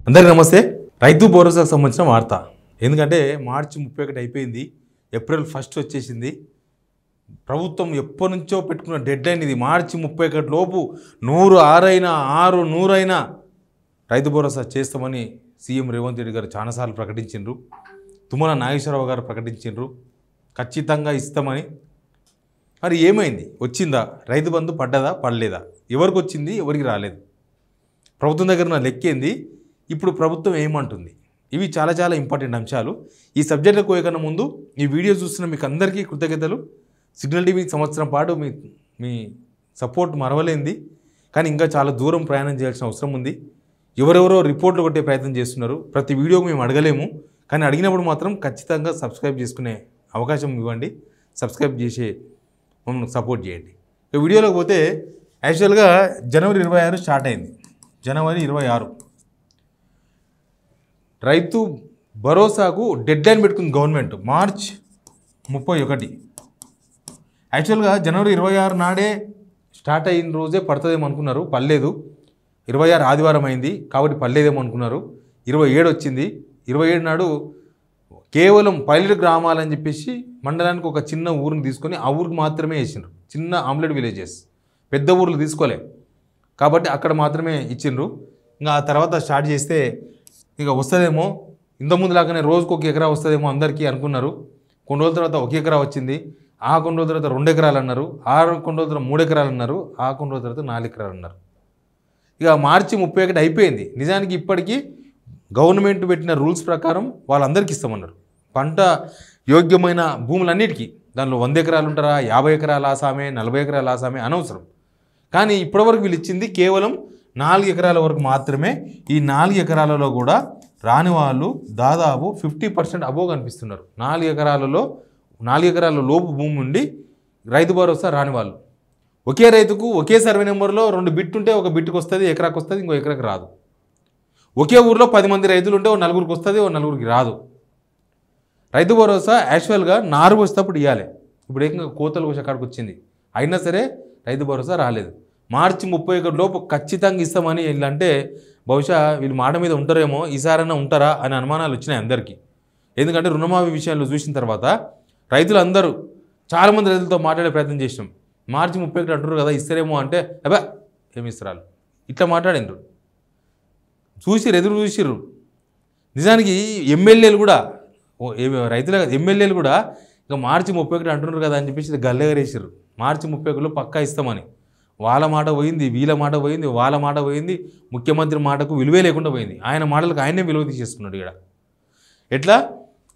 అందరికీ నమస్తే. రైతు భరోసాకు సంబంధించిన వార్త. ఎందుకంటే మార్చి 31 అయిపోయింది, ఏప్రిల్ 1 వచ్చేసింది. ప్రభుత్వం ఎప్పటి నుంచో పెట్టుకున్న డెడ్ లైన్ ఇది. మార్చి 31 లోపు 100 6 100 అయినా రైతు భరోసా చేస్తామని సీఎం రేవంత్ రెడ్డి గారు చాలాసార్లు ప్రకటించారు. తుమ్మల నాగేశ్వరరావు గారు ప్రకటించారు ఖచ్చితంగా ఇస్తామని. మరి ఏమైంది? వచ్చిందా? రైతు బంధు పడ్డదా పడలేదా? ఎవరికి వచ్చింది ఎవరికి రాలేదు? ప్రభుత్వం దగ్గర నా లెక్కేంది? ఇప్పుడు ప్రభుత్వం ఏమంటుంది? ఇవి చాలా చాలా ఇంపార్టెంట్ అంశాలు. ఈ సబ్జెక్టులకు పోయేకన్నా ముందు ఈ వీడియో చూస్తున్న మీకు అందరికీ కృతజ్ఞతలు. సిగ్నల్ టీవీ సంవత్సరం పాటు మీ సపోర్ట్ మరవలేంది, కానీ ఇంకా చాలా దూరం ప్రయాణం చేయాల్సిన అవసరం ఉంది. ఎవరెవరో రిపోర్ట్లు కొట్టే ప్రయత్నం చేస్తున్నారు. ప్రతి వీడియోకి మేము అడగలేము, కానీ అడిగినప్పుడు మాత్రం ఖచ్చితంగా సబ్స్క్రైబ్ చేసుకునే అవకాశం ఇవ్వండి. సబ్స్క్రైబ్ చేసే మమ్మల్ని సపోర్ట్ చేయండి. ఈ వీడియోలోకి పోతే యాక్చువల్గా జనవరి 26 స్టార్ట్ అయింది. జనవరి 26 రైతు భరోసాకు డెడ్ లైన్ పెట్టుకుంది గవర్నమెంట్. మార్చ్ 31. యాక్చువల్గా జనవరి 26 నాడే స్టార్ట్ అయిన రోజే పడుతుందేమో అనుకున్నారు, పర్లేదు. 26 ఆదివారం అయింది కాబట్టి పర్లేదేమో అనుకున్నారు. 27 వచ్చింది. 27 నాడు కేవలం పైలట్ గ్రామాలని చెప్పేసి మండలానికి ఒక చిన్న ఊరిని తీసుకొని ఆ ఊరికి మాత్రమే వేసిండ్రు. చిన్న ఆమ్లెట్ విలేజెస్, పెద్ద ఊర్లు తీసుకోలే కాబట్టి అక్కడ మాత్రమే ఇచ్చిండ్రు. ఇంకా ఆ తర్వాత స్టార్ట్ చేస్తే ఇక వస్తుందేమో, ఇంతకుముందు లాగానే రోజుకు 1 ఎకరా వస్తుందేమో అందరికీ అనుకున్నారు. కొన్ని రోజుల తర్వాత 1 ఎకరా వచ్చింది. కొన్ని రోజుల తర్వాత 2 ఎకరాలు అన్నారు. కొన్ని రోజుల తర్వాత 3 ఎకరాలు అన్నారు. కొన్ని రోజుల తర్వాత 4 ఎకరాలు అన్నారు. ఇక మార్చి 31 అయిపోయింది. నిజానికి ఇప్పటికీ గవర్నమెంట్ పెట్టిన రూల్స్ ప్రకారం వాళ్ళందరికీ ఇస్తామన్నారు. పంట యోగ్యమైన భూములన్నిటికీ, దానిలో 100 ఎకరాలు ఉంటారా, 50 ఎకరాల ఆసామే, 40 ఎకరాల ఆసామే అనవసరం. కానీ ఇప్పటివరకు వీళ్ళు ఇచ్చింది కేవలం 4 ఎకరాల వరకు మాత్రమే. ఈ 4 ఎకరాలలో కూడా రాని వాళ్ళు దాదాపు 50% అబోవ్ కనిపిస్తున్నారు. 4 ఎకరాల లోపు భూమి ఉండి రైతు భరోసా రాని వాళ్ళు. ఒకే రైతుకు ఒకే సర్వే నెంబర్లో 2 బిట్ ఉంటే ఒక బిట్టుకు వస్తుంది, ఎకరాకు వస్తుంది, ఇంకో ఎకరాకు రాదు. ఒకే ఊరిలో 10 మంది రైతులు ఉంటే 4 వస్తుంది, 4 రాదు. రైతు భరోసా యాక్చువల్గా నారు వచ్చేటప్పుడు ఇవ్వాలి. ఇప్పుడు ఏకంగా కోతలు కోసే కాడికి వచ్చింది, అయినా సరే రైతు భరోసా రాలేదు. మార్చి 31 లోపు ఖచ్చితంగా ఇస్తామని వీళ్ళంటే బహుశా వీళ్ళు మాట మీద ఉంటారేమో, ఈసారైనా ఉంటారా అనే అనుమానాలు వచ్చినాయి అందరికీ. ఎందుకంటే రుణమాఫీ విషయాల్లో చూసిన తర్వాత రైతులు అందరూ చాలామంది రైతులతో మాట్లాడే ప్రయత్నం చేసినాం. మార్చి 31 అంటున్నారు కదా ఇస్తారేమో అంటే అబ్బా ఏమి ఇస్తారు ఇట్లా మాట్లాడినరు. ఎదురు చూసిర్రు. నిజానికి ఎమ్మెల్యేలు కూడా ఎమ్మెల్యేలు కూడా ఇక మార్చి 31 అంటున్నారు కదా అని చెప్పేసి గల్లెగరేసారు. మార్చి 31లో పక్కా ఇస్తామని. వాళ్ళ మాట పోయింది, వీళ్ళ మాట పోయింది, వాళ్ళ మాట పోయింది, ముఖ్యమంత్రి మాటకు విలువే లేకుండా పోయింది. ఆయన మాటలకు ఆయనే విలువ తీసేసుకున్నాడు. ఇక్కడ ఎట్లా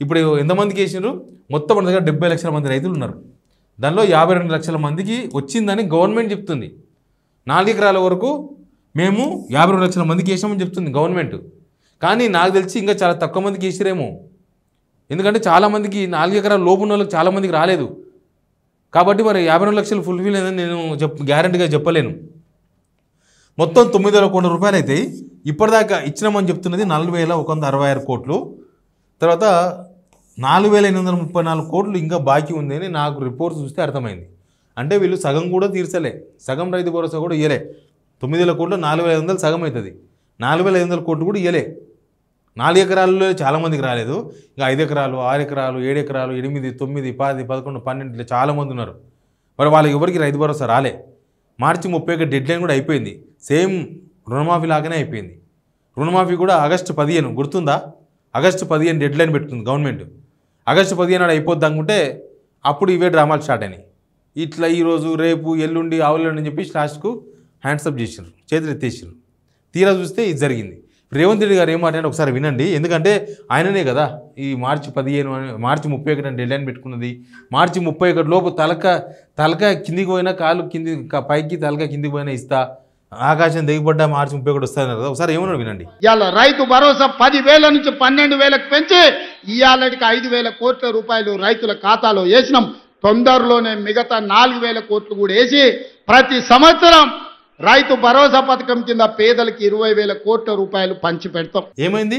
ఇప్పుడు ఎంతమందికి వేసినారు? మొత్తం మన దగ్గర 70 లక్షల మంది రైతులు ఉన్నారు. దానిలో 52 లక్షల మందికి వచ్చిందని గవర్నమెంట్ చెప్తుంది. 4 ఎకరాల వరకు మేము 52 లక్షల మందికి వేసామని చెప్తుంది గవర్నమెంట్. కానీ నాకు తెలిసి ఇంకా చాలా తక్కువ మందికి వేసిరేమో. ఎందుకంటే చాలామందికి 4 ఎకరాల లోపు ఉన్న వాళ్ళకి చాలామందికి రాలేదు. కాబట్టి మరి 52 లక్షలు ఫుల్ఫిల్ అయిందని నేను గ్యారంటీగా చెప్పలేను. మొత్తం 9,000 కోట్ల రూపాయలు అయితే ఇప్పటిదాకా ఇచ్చినామని చెప్తున్నది 4,166 కోట్లు. తర్వాత 4,834 కోట్లు ఇంకా బాకీ ఉంది అని నాకు రిపోర్ట్స్ చూస్తే అర్థమైంది. అంటే వీళ్ళు సగం కూడా తీర్చలే, సగం రైతు భరోసా కూడా ఇవ్వలే. 9,000 కోట్లు 4,500 సగం అవుతుంది. 4,500 కోట్లు కూడా ఇవ్వలే. 4 ఎకరాల్లో చాలామందికి రాలేదు. ఇంకా 5 ఎకరాలు, 6 ఎకరాలు, 7 ఎకరాలు, 8, 9, 10, 11, 12 ఇట్లా చాలామంది ఉన్నారు. మరి వాళ్ళకి ఎవరికి రైతు భరోసా రాలే. మార్చి 31 డెడ్ లైన్ కూడా అయిపోయింది. సేమ్ రుణమాఫీ లాగానే అయిపోయింది. రుణమాఫీ కూడా ఆగస్టు 15 గుర్తుందా? ఆగస్టు 15 డెడ్ లైన్ పెట్టుకుంది గవర్నమెంట్. ఆగస్టు 15 నాడు అయిపోద్ది అనుకుంటే అప్పుడు ఇవే డ్రామాలు స్టార్ట్ అయినాయి. ఇట్లా ఈరోజు రేపు ఎల్లుండి ఆవులండి అని చెప్పి లాస్ట్కు హ్యాండ్సప్ చేసారు, చేతులు ఎత్తేసారు. తీరా చూస్తే ఇది జరిగింది. రేవంత్ రెడ్డి గారు ఏం మాట్లాడి ఒకసారి వినండి. ఎందుకంటే ఆయననే కదా ఈ మార్చి 31 డెడ్ లైన్ పెట్టుకున్నది. మార్చి 31 లోపు తలక కిందికి పోయినా, కాలు కింది పైకి తలక కిందికి పోయినా ఇస్తా, ఆకాశం దిగిపడ్డా మార్చి 31 వస్తాయన్నారు కదా. ఒకసారి ఏమన్నా వినండి. ఇవాళ రైతు భరోసా 10,000 నుంచి 12,000కు పెంచి ఇవాళకి 5,000 కోట్ల రూపాయలు రైతుల ఖాతాలో వేసినాం. తొందరలోనే మిగతా 4,000 కోట్లు కూడా వేసి ప్రతి సంవత్సరం రైతు భరోసా పథకం కింద పేదలకి 20,000 కోట్ల రూపాయలు పంచి పెడతాం. ఏమైంది?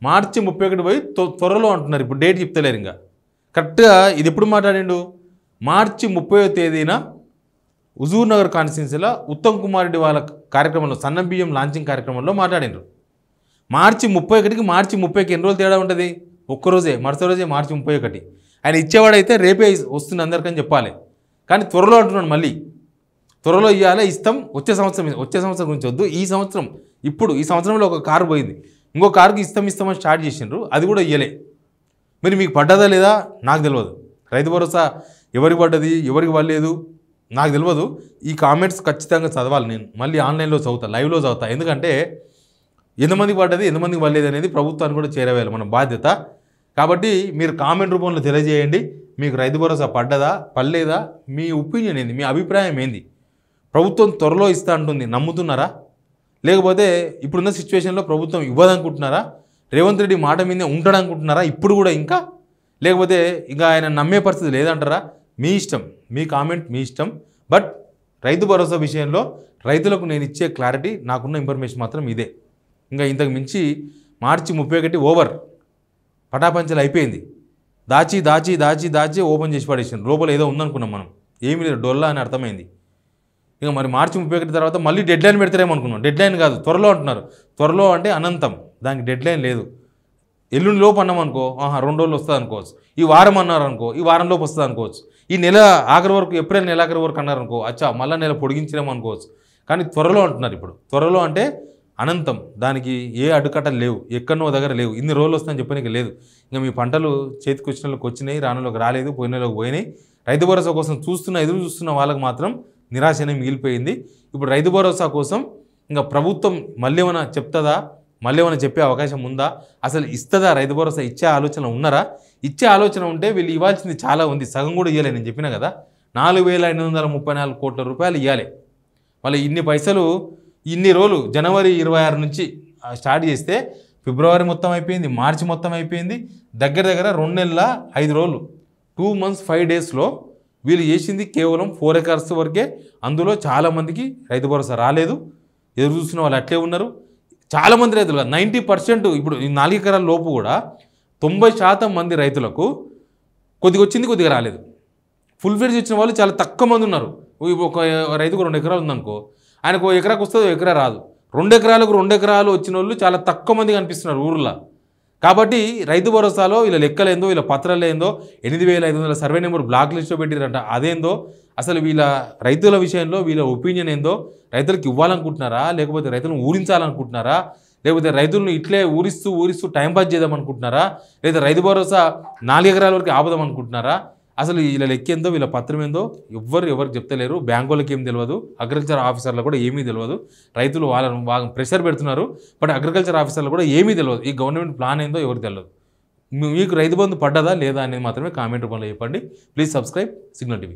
మార్చి 31 పోయి త్వరలో అంటున్నారు. ఇప్పుడు డేట్ చెప్తలేరు. ఇంకా కరెక్ట్గా ఇది ఎప్పుడు మాట్లాడిండు? మార్చి 30వ తేదీన హుజూర్ నగర్ కాన్స్టిట్యున్సీలో ఉత్తమ్ కుమార్ రెడ్డి వాళ్ళ కార్యక్రమంలో సన్న బియ్యం లాంచింగ్ కార్యక్రమంలో మాట్లాడినారు. మార్చి 31కి మార్చి 30కి ఎన్ని రోజులు తేడా ఉంటుంది? ఒక్కరోజే, మరుసటి రోజే మార్చి 31. ఆయన ఇచ్చేవాడైతే రేపే వస్తుంది అందరికని చెప్పాలి. కానీ త్వరలో అంటున్నాడు, మళ్ళీ త్వరలో ఇవ్వాలి, ఇస్తాం, వచ్చే సంవత్సరం గురించి వద్దు, ఈ సంవత్సరం, ఇప్పుడు ఈ సంవత్సరంలో ఒక కారు పోయింది, ఇంకో కారుకి ఇస్తామని స్టార్ట్ చేసిండ్రు, అది కూడా ఇవ్వలే. మరి మీకు పడ్డదా లేదా నాకు తెలియదు. రైతు భరోసా ఎవరికి పడ్డది ఎవరికి పడలేదు నాకు తెలియదు. ఈ కామెంట్స్ ఖచ్చితంగా చదవాలి. నేను మళ్ళీ ఆన్లైన్లో చదువుతా, లైవ్లో చదువుతా. ఎందుకంటే ఎంతమందికి పడ్డది ఎంతమందికి పడలేదు అనేది ప్రభుత్వాన్ని కూడా చేరవేయాలి, మన బాధ్యత. కాబట్టి మీరు కామెంట్ రూపంలో తెలియజేయండి. మీకు రైతు భరోసా పడ్డదా పడలేదా, మీ ఒపీనియన్ ఏంది, మీ అభిప్రాయం ఏంది? ప్రభుత్వం త్వరలో ఇస్తా అంటుంది, నమ్ముతున్నారా? లేకపోతే ఇప్పుడున్న సిచ్యువేషన్లో ప్రభుత్వం ఇవ్వదనుకుంటున్నారా? రేవంత్ రెడ్డి మాట మీదే ఉంటాడనుకుంటున్నారా ఇప్పుడు కూడా ఇంకా? లేకపోతే ఇంకా ఆయన నమ్మే పరిస్థితి లేదంటారా? మీ ఇష్టం, మీ కామెంట్ మీ ఇష్టం. బట్ రైతు భరోసా విషయంలో రైతులకు నేను ఇచ్చే క్లారిటీ, నాకున్న ఇన్ఫర్మేషన్ మాత్రం ఇదే. ఇంకా ఇంతకు మించి మార్చి 31 ఓవర్, పటాపంచలు అయిపోయింది. దాచి దాచి దాచి దాచి ఓపెన్ చేసి పడేసాను. లోపల ఏదో ఉందనుకున్నాం మనం, ఏమీ లేదు, డొల్లా అని అర్థమైంది. ఇక మరి మార్చి 31 తర్వాత మళ్ళీ డెడ్ లైన్ పెడతారేమో అనుకున్నాం. డెడ్ లైన్ కాదు, త్వరలో అంటున్నారు. త్వరలో అంటే అనంతం, దానికి డెడ్ లైన్ లేదు. ఎల్లుండి లోపు అన్నాం అనుకో, 2 రోజులు వస్తుంది అనుకోవచ్చు. ఈ వారం అన్నారు అనుకో, ఈ వారం లోపు వస్తుంది అనుకోవచ్చు. ఈ నెల ఆఖరి వరకు, ఏప్రిల్ నెల ఆఖరి వరకు అన్నారు అనుకో, అచ్చా మళ్ళీ నెల పొడిగించలేము అనుకోవచ్చు. కానీ త్వరలో అంటున్నారు. ఇప్పుడు త్వరలో అంటే అనంతం, దానికి ఏ అడ్డుకట్టలు లేవు, ఎక్కడనో దగ్గర లేవు. ఇన్ని రోజులు వస్తుందని చెప్పడానికి లేదు. ఇంకా మీ పంటలు చేతికి వచ్చిన వాళ్ళకి వచ్చినాయి, రానులోకి రాలేదు, పోయిన వాళ్ళకి పోయినాయి. రైతు భరోసా కోసం ఎదురు చూస్తున్న వాళ్ళకి మాత్రం నిరాశనే మిగిలిపోయింది. ఇప్పుడు రైతు భరోసా కోసం ఇంకా ప్రభుత్వం మళ్ళీ ఏమైనా చెప్తుందా, మళ్ళీ ఏమైనా చెప్పే అవకాశం ఉందా, అసలు ఇస్తుందా? రైతు భరోసా ఇచ్చే ఆలోచన ఉన్నారా? ఇచ్చే ఆలోచన ఉంటే వీళ్ళు ఇవ్వాల్సింది చాలా ఉంది, సగం కూడా ఇవ్వాలి. నేను చెప్పినా కదా, 4,834 కోట్ల రూపాయలు ఇవ్వాలి. వాళ్ళు ఇన్ని పైసలు ఇన్ని రోజులు, జనవరి 26 నుంచి స్టార్ట్ చేస్తే ఫిబ్రవరి మొత్తం అయిపోయింది, మార్చి మొత్తం అయిపోయింది, దగ్గర 2 నెలల 5 రోజులు, 2 months 5 daysలో వీళ్ళు చేసింది కేవలం 4 acres వరకే. అందులో చాలామందికి రైతు భరోసా రాలేదు, ఎదురు చూస్తున్న వాళ్ళు అట్లే ఉన్నారు. చాలామంది రైతులు 90%, ఇప్పుడు 4 ఎకరాల లోపు కూడా 90% మంది రైతులకు కొద్దిగా వచ్చింది, కొద్దిగా రాలేదు. ఫుల్ ఫీడ్స్ ఇచ్చిన వాళ్ళు చాలా తక్కువ మంది ఉన్నారు. ఒక రైతుకు 2 ఎకరాలు ఉందనుకో, ఆయనకు 1 ఎకరాకు వస్తుంది, 1 ఎకరా రాదు. 2 ఎకరాలకు 2 ఎకరాలు వచ్చిన వాళ్ళు చాలా తక్కువ మంది కనిపిస్తున్నారు ఊర్లో. కాబట్టి రైతు భరోసాలో వీళ్ళ లెక్కలేందో, వీళ్ళ పత్రాలు ఏందో, 8,500 సర్వే నెంబర్ బ్లాక్ లిస్ట్లో పెట్టిరంట, అదేందో, అసలు వీళ్ళ రైతుల విషయంలో వీళ్ళ ఒపీనియన్ ఏందో, రైతులకు ఇవ్వాలనుకుంటున్నారా, లేకపోతే రైతులను ఊరించాలనుకుంటున్నారా, లేకపోతే రైతులను ఇట్లే ఊరిస్తూ టైంపాస్ చేద్దాం అనుకుంటున్నారా, లేదా రైతు భరోసా 4 ఎకరాల వరకు ఆపుదాం అనుకుంటున్నారా? అసలు వీళ్ళ లెక్క ఏందో, వీళ్ళ పత్రం ఏందో ఎవరికి చెప్తలేరు. బ్యాంకులకు ఏం తెలియదు, అగ్రికల్చర్ ఆఫీసర్లకు కూడా ఏమీ తెలియదు. రైతులు వాళ్ళని బాగా ప్రెషర్ పెడుతున్నారు, బట్ అగ్రికల్చర్ ఆఫీసర్లు కూడా ఏమీ తెలియదు. ఈ గవర్నమెంట్ ప్లాన్ ఏందో ఎవరికి తెలియదు. మీకు రైతు బంధు పడ్డదా లేదా అనేది మాత్రమే కామెంట్ రూపంలో చెప్పండి. Please subscribe signal TV.